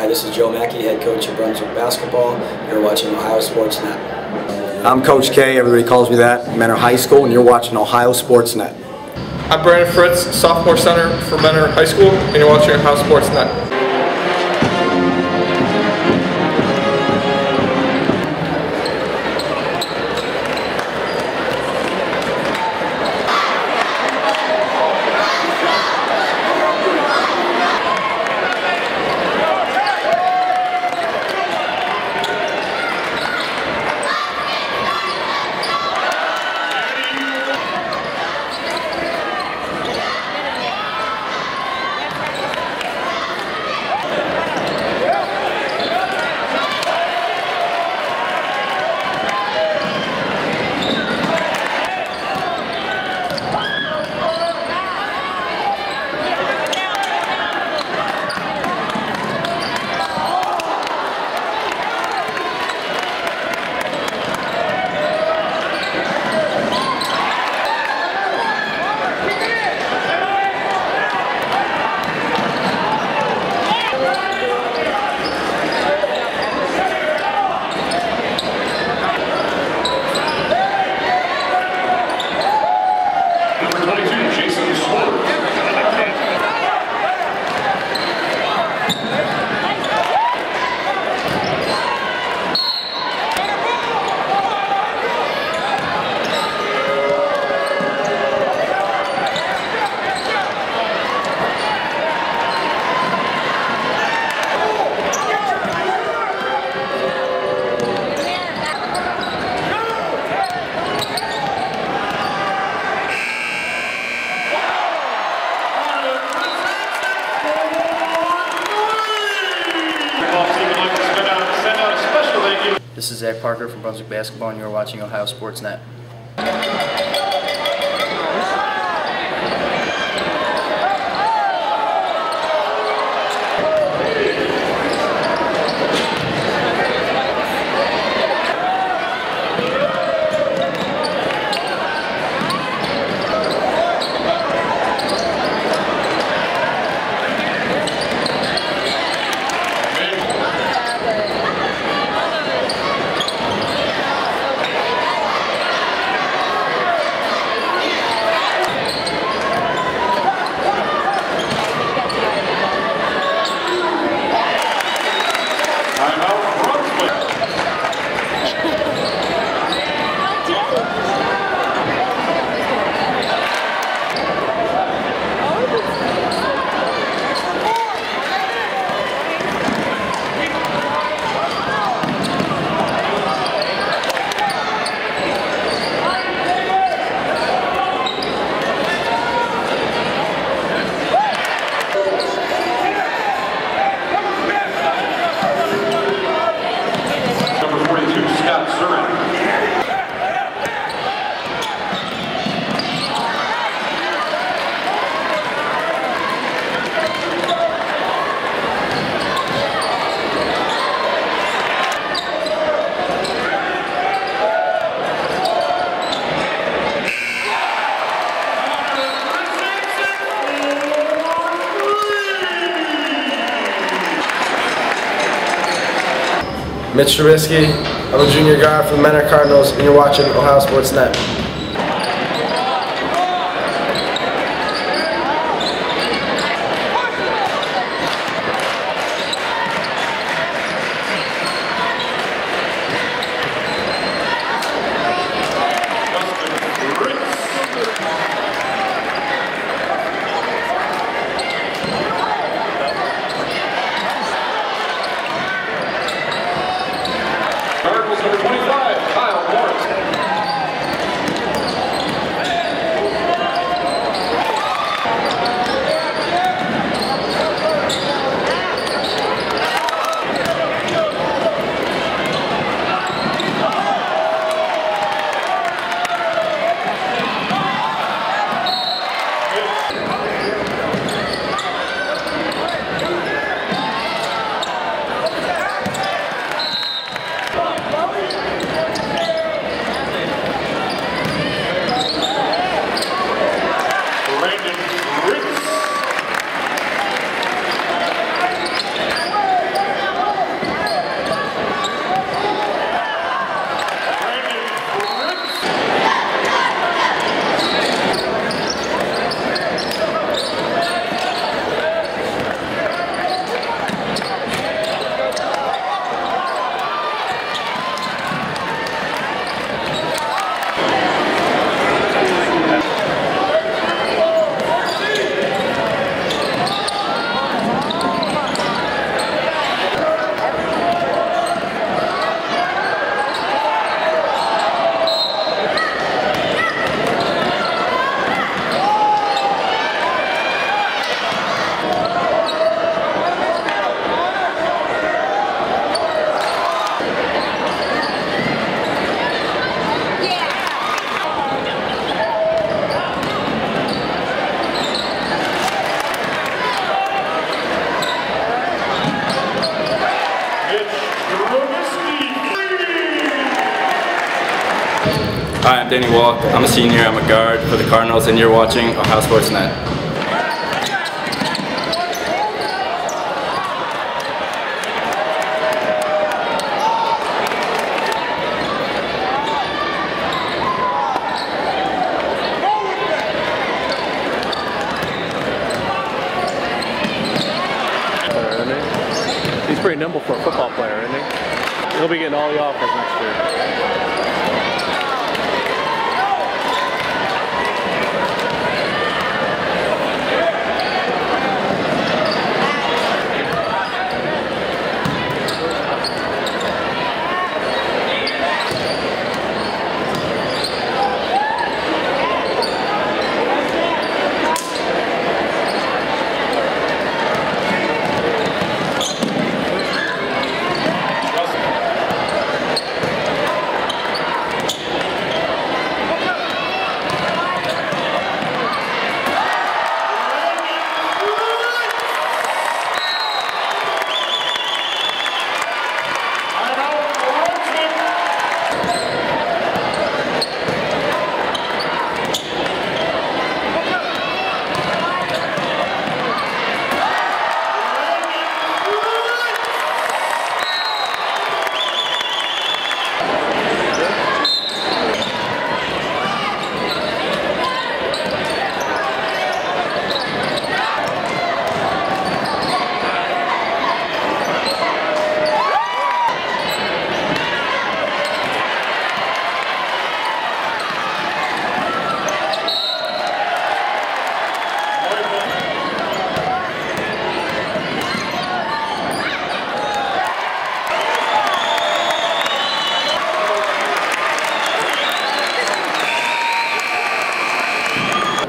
Hi, this is Joe Mackey, head coach of Brunswick basketball. You're watching Ohio Sports Net. I'm Coach K, everybody calls me that, Mentor High School, and you're watching Ohio Sports Net. I'm Brandon Fritz, sophomore center for Mentor High School, and you're watching Ohio Sports Net. This is Zach Parker from Brunswick Basketball, and you're watching Ohio Sports Net. Mitch Trubisky, I'm a junior guard for the Mentor Cardinals, and you're watching Ohio Sports Net. Cardinals number 25, Kyle Morris. Hi, I'm Danny Walk. I'm a senior. I'm a guard for the Cardinals, and you're watching Ohio Sports Net. He's pretty nimble for a football player, isn't he? He'll be getting all the offers next year.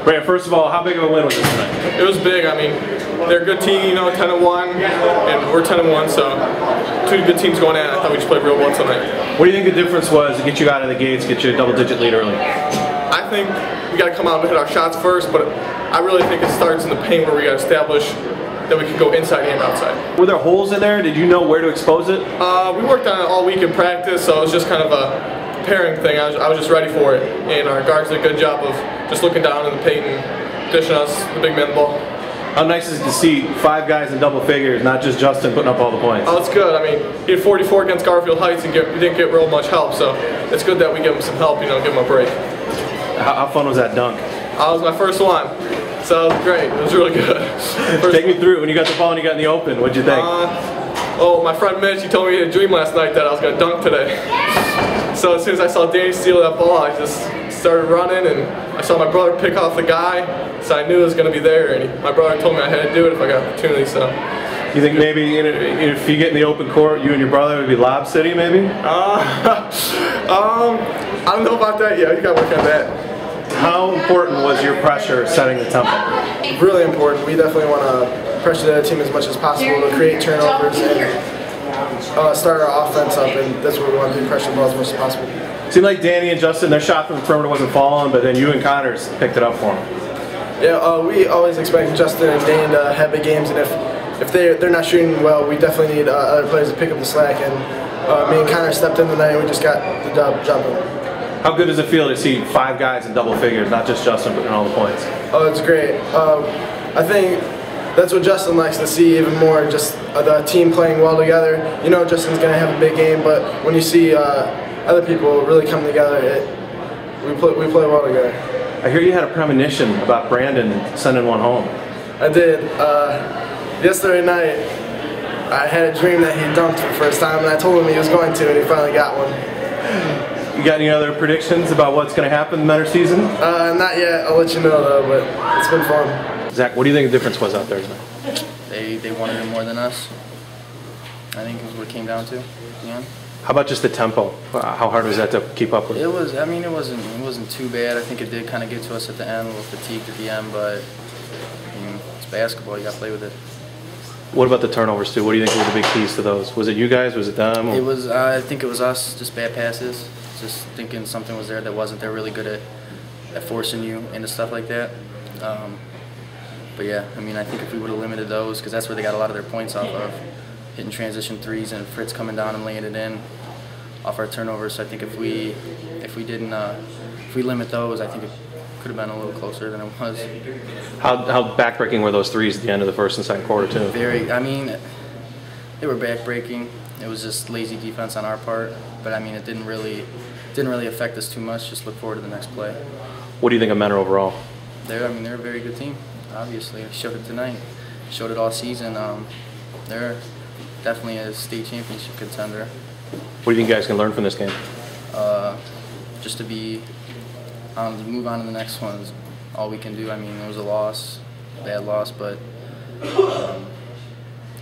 Brandon, first of all, how big of a win was this tonight? It was big. I mean, they're a good team, you know, 10-1, and we're 10-1, so two good teams going at it. I thought we just played real well tonight. What do you think the difference was to get you out of the gates, get you a double-digit lead early? I think we got to come out and hit our shots first, but I really think it starts in the paint where we got to establish that we can go inside and outside. Were there holes in there? Did you know where to expose it? We worked on it all week in practice, so it was just kind of a preparing thing. I was just ready for it, and our guards did a good job of just looking down in the paint and dishing us the big man ball. How nice is it to see 5 guys in double figures, not just Justin putting up all the points? Oh, it's good. I mean, he had 44 against Garfield Heights and we didn't get real much help, so it's good that we give him some help, you know, give him a break. How fun was that dunk? That was my first one, so it was great. It was really good. Take me through it. When you got the ball and you got in the open, what'd you think? Oh, my friend Mitch, he told me he had a dream last night that I was going to dunk today. So as soon as I saw Danny steal that ball, I just started running, and I saw my brother pick off the guy, so I knew it was going to be there, and my brother told me I had to do it if I got an opportunity, so. You think maybe if you get in the open court, you and your brother would be Lob City, maybe? I don't know about that yet. You got to work on that. How important was your pressure setting the tempo? Really important. We definitely want to pressure the other team as much as possible to create turnovers and start our offense up, and that's what we want to do, pressure the ball as much as possible. Seemed like Danny and Justin, their shot from the perimeter wasn't falling, but then you and Connors picked it up for them. Yeah, we always expect Justin and Danny to have big games, and if they're not shooting well, we definitely need other players to pick up the slack, and me and Connor stepped in tonight and we just got the job done. How good does it feel to see 5 guys in double figures, not just Justin putting in all the points? Oh, it's great. I think that's what Justin likes to see even more, just the team playing well together. You know Justin's going to have a big game, but when you see other people really come together, we play well together. I hear you had a premonition about Brandon sending one home. I did. Yesterday night, I had a dream that he dunked for the first time, and I told him he was going to, and he finally got one. You got any other predictions about what's going to happen in the Menor season? Not yet. I'll let you know though, but it's been fun. Zach, what do you think the difference was out there tonight? They wanted it more than us. I think is what it came down to. Yeah. How about just the tempo? How hard was that to keep up with? It was. I mean, it wasn't too bad. I think it did kind of get to us at the end, a little fatigued at the end, but I mean, it's basketball. You got to play with it. What about the turnovers too? What do you think were the big keys to those? Was it you guys? Was it them? Or? It was. I think it was us. Just bad passes. Just thinking something was there that wasn't. They're really good at forcing you into stuff like that. But yeah, I mean, I think if we would have limited those, because that's where they got a lot of their points off of, hitting transition threes and Fritz coming down and laying it in off our turnovers. So I think if we didn't we limit those, I think it could have been a little closer than it was. How backbreaking were those threes at the end of the first and second quarter too? Very. I mean, they were backbreaking. It was just lazy defense on our part, but I mean, it didn't really affect us too much. Just look forward to the next play. What do you think of Mentor overall? They're a very good team. Obviously, showed it tonight. Showed it all season. They're definitely a state championship contender. What do you think you guys can learn from this game? Just to move on to the next one is all we can do. I mean, it was a loss, bad loss, but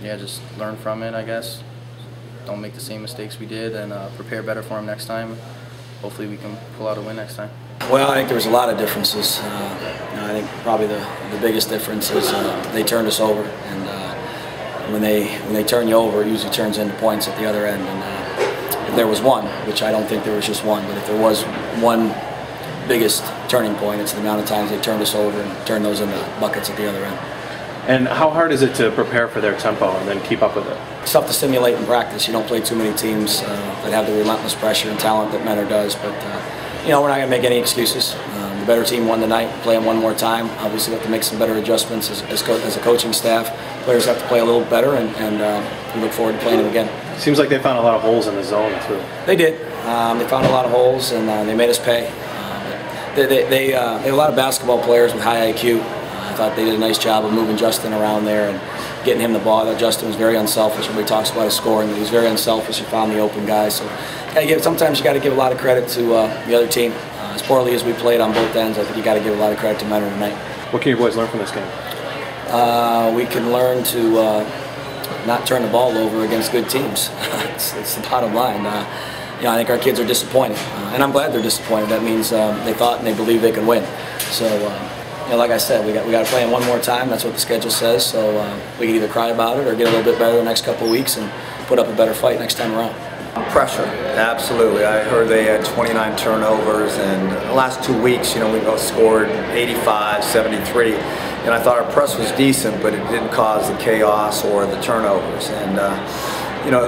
yeah, just learn from it, I guess. Don't make the same mistakes we did, and prepare better for them next time. Hopefully we can pull out a win next time. Well, I think there was a lot of differences. I think probably the biggest difference is they turned us over, and when they turn you over, it usually turns into points at the other end. And if there was one, which I don't think there was just one, but if there was one biggest turning point, it's the amount of times they turned us over and turned those into buckets at the other end. And how hard is it to prepare for their tempo and then keep up with it? It's tough to simulate in practice. You don't play too many teams that have the relentless pressure and talent that Mentor does, but you know, we're not going to make any excuses. The better team won tonight. Play them one more time. Obviously, we have to make some better adjustments as a coaching staff. Players have to play a little better, and we look forward to playing them again. Seems like they found a lot of holes in the zone too. They did. They found a lot of holes, and they made us pay. They have a lot of basketball players with high IQ. I thought they did a nice job of moving Justin around there and getting him the ball. I thought Justin was very unselfish. Everybody talks about his scoring, but he was very unselfish. He found the open guys. So sometimes you got to give a lot of credit to the other team. As poorly as we played on both ends, I think you got to give a lot of credit to Mentor tonight. What can your boys learn from this game? We can learn to not turn the ball over against good teams. It's the bottom line. You know, I think our kids are disappointed, and I'm glad they're disappointed. That means they thought and they believe they can win. So, you know, like I said, we got to play them one more time. That's what the schedule says. So we can either cry about it or get a little bit better the next couple of weeks and put up a better fight next time around. Pressure, absolutely. I heard they had 29 turnovers, and the last 2 weeks, you know, we both scored 85, 73, and I thought our press was decent, but it didn't cause the chaos or the turnovers, and you know,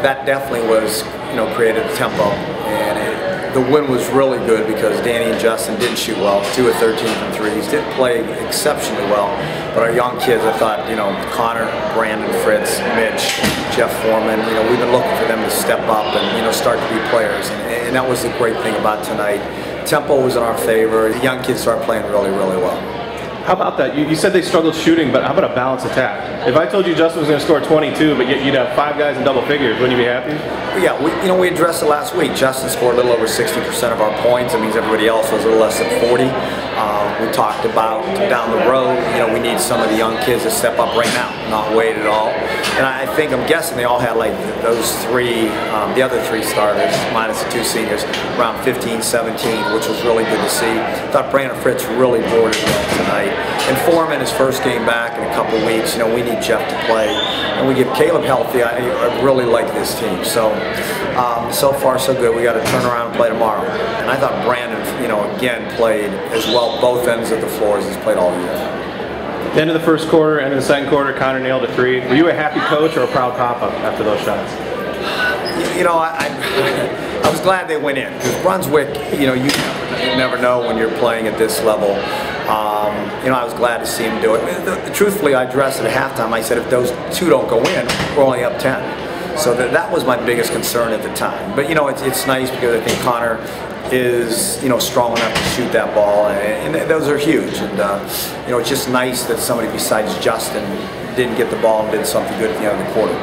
that definitely was, you know, created a tempo, and the win was really good because Danny and Justin didn't shoot well, 2 of 13 from threes, didn't play exceptionally well, but our young kids, I thought, you know, Connor, Brandon, Fritz, Mitch, Jeff Foreman, you know, we've been looking for them to step up and, you know, start to be players, and that was the great thing about tonight. Tempo was in our favor. The young kids started playing really, really well. How about that? You said they struggled shooting, but how about a balanced attack? If I told you Justin was going to score 22, but you'd have 5 guys in double figures, wouldn't you be happy? Yeah, we addressed it last week. Justin scored a little over 60% of our points. That means everybody else was a little less than 40. We talked about down the road, you know, we need some of the young kids to step up right now, not wait at all. And I'm guessing they all had like those three, the other 3 starters, minus the 2 seniors, around 15, 17, which was really good to see. I thought Brandon Fritz really boarded well tonight. And Foreman, his first game back in a couple weeks, you know, we need Jeff to play. And we get Caleb healthy. I really like this team. So, so far so good. We got to turn around and play tomorrow. And I thought Brandon, you know, again played as well both ends of the floor as he's played all year. At the end of the first quarter, end of the second quarter, Connor nailed a 3. Were you a happy coach or a proud papa after those shots? You know, I was glad they went in because Brunswick, you know, you never know when you're playing at this level. You know, I was glad to see him do it. Truthfully, I addressed it at halftime. I said, if those 2 don't go in, we're only up 10. So that was my biggest concern at the time. But, you know, it's nice because I think Connor is, you know, strong enough to shoot that ball, and those are huge. And, you know, it's just nice that somebody besides Justin didn't get the ball and did something good at the end of the quarter.